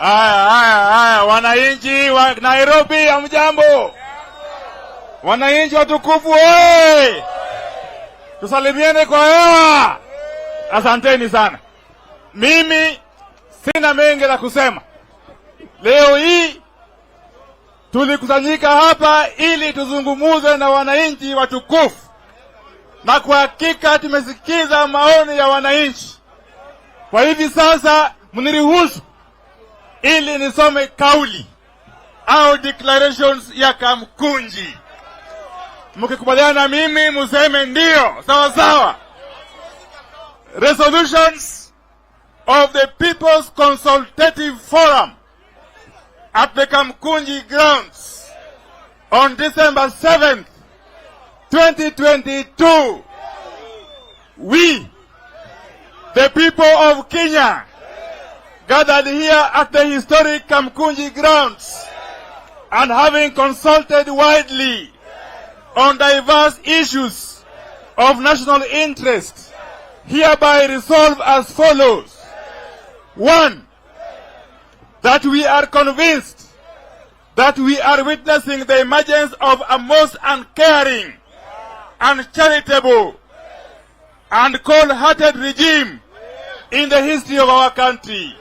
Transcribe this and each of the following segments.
Haya, wananchi wa Nairobi, hamjambo? Wananchi watukufu, tusalimiane kwa hewa. Asanteni sana. Mimi sina mengi la kusema. Leo hii tulikusanyika hapa ili tuzungumuze na wananchi watukufu, na kwa hakika tumesikiza maoni ya wananchi. Kwa hivi sasa mniruhusu ili nisome kauli au declarations ya Kamukunji. Mkikubaliana na mimi museme ndio, sawa sawa. Resolutions of the People's Consultative Forum at the Kamukunji grounds on December 7th, 2022. We, the people of Kenya, gathered here at the historic Kamukunji grounds and having consulted widely on diverse issues of national interest, hereby resolve as follows. 1. That we are convinced that we are witnessing the emergence of a most uncaring, uncharitable, and cold-hearted regime in the history of our country.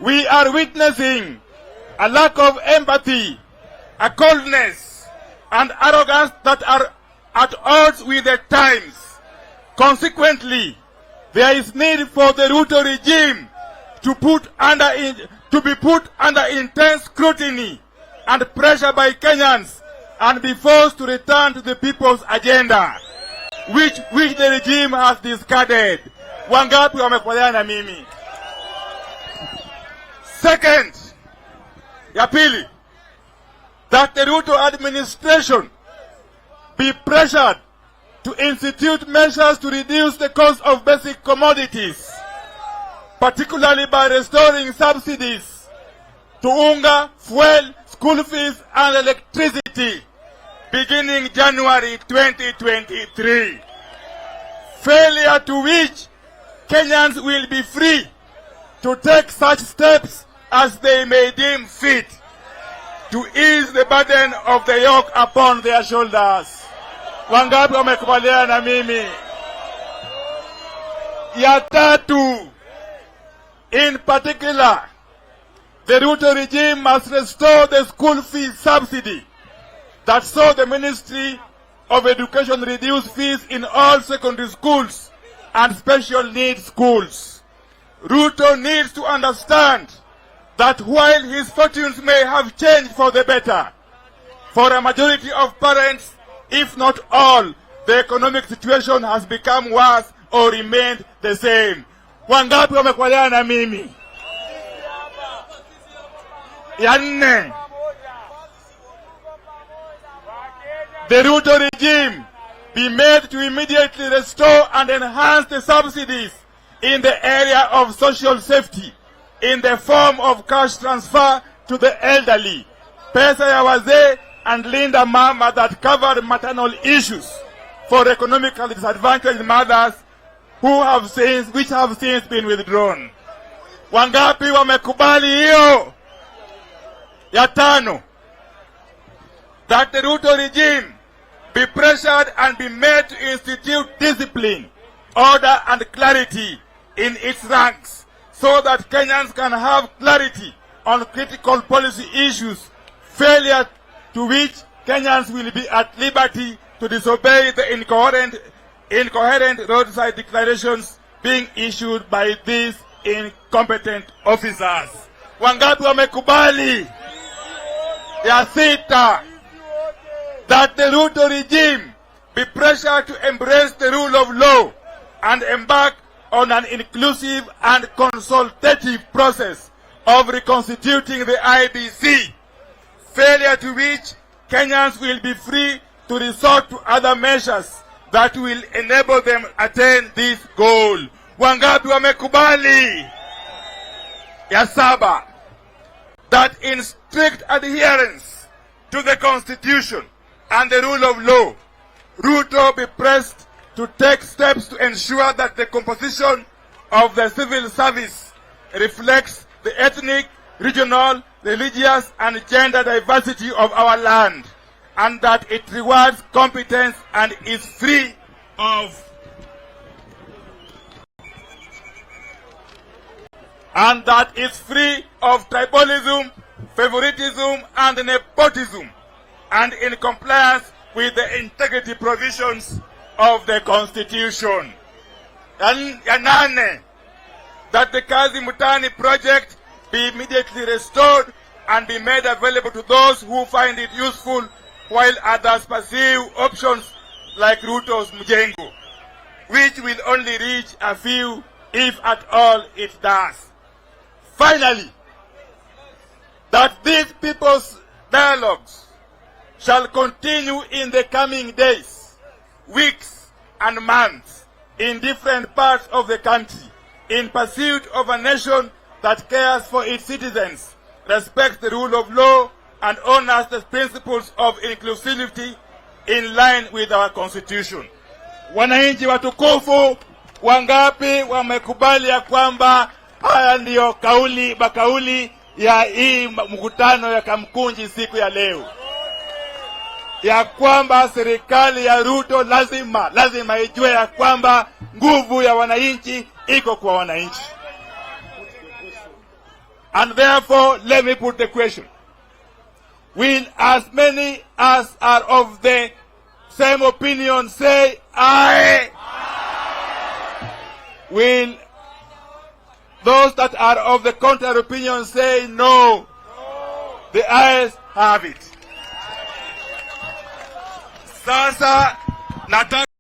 We are witnessing a lack of empathy, a coldness, and arrogance that are at odds with the times. Consequently, there is need for the Ruto regime to be put under intense scrutiny and pressure by Kenyans and be forced to return to the people's agenda, which the regime has discarded. Wangapi wamekubaliana na mimi? Second, ya pili, that the Ruto administration be pressured to institute measures to reduce the cost of basic commodities, particularly by restoring subsidies to unga, fuel, school fees, and electricity beginning January 2023. Failure to which Kenyans will be free to take such steps as they may deem fit to ease the burden of the yoke upon their shoulders. Wangapi wamekubaliana na mimi? Ya tatu, in particular, the Ruto regime must restore the school fees subsidy that saw the Ministry of Education reduce fees in all secondary schools and special needs schools. Ruto needs to understand that while his fortunes may have changed for the better, for a majority of parents, if not all, the economic situation has become worse or remained the same. Wangapi wamekubaliana na mimi? Ya nne, the Ruto regime be made to immediately restore and enhance the subsidies in the area of social safety in the form of cash transfer to the elderly, pesa ya wazee, and Linda Mama that covered maternal issues for economically disadvantaged mothers which have since been withdrawn. Wangapi wamekubali hiyo? Ya tano, that the Ruto regime be pressured and be made to institute discipline, order, and clarity in its ranks so that Kenyans can have clarity on critical policy issues, failure to which Kenyans will be at liberty to disobey the incoherent roadside declarations being issued by these incompetent officers. Wangapi wamekubali? Ya sita, that the Ruto regime be pressured to embrace the rule of law and embark on an inclusive and consultative process of reconstituting the IBC, failure to which Kenyans will be free to resort to other measures that will enable them attain this goal. Wangapi wamekubali? Ya saba, that in strict adherence to the Constitution and the rule of law, Ruto be pressed to take steps to ensure that the composition of the civil service reflects the ethnic regional, religious, and gender diversity of our land, and that it rewards competence and is free of tribalism, favoritism, and nepotism, and in compliance with the integrity provisions of the Constitution. Nane, that the Kazi Mutani project be immediately restored and be made available to those who find it useful, while others pursue options like Ruto's Mjengo, which will only reach a few, if at all it does. Finally, that these people's dialogues shall continue in the coming days, weeks, and months in different parts of the country in pursuit of a nation that cares for its citizens, respects the rule of law, and honors the principles of inclusivity in line with our Constitution. Wananchi watukufu, wangapi wamekubali ya kwamba haya ndiyo kauli ya hii mkutano ya Kamukunji siku ya leo, ya kwamba serikali ya Ruto lazima ijue ya kwamba nguvu ya wananchi iko kwa wananchi. And therefore, let me put the question. Will as many as are of the same opinion say aye? Will those that are of the contrary opinion say no? The ayes have it. Sasa nataka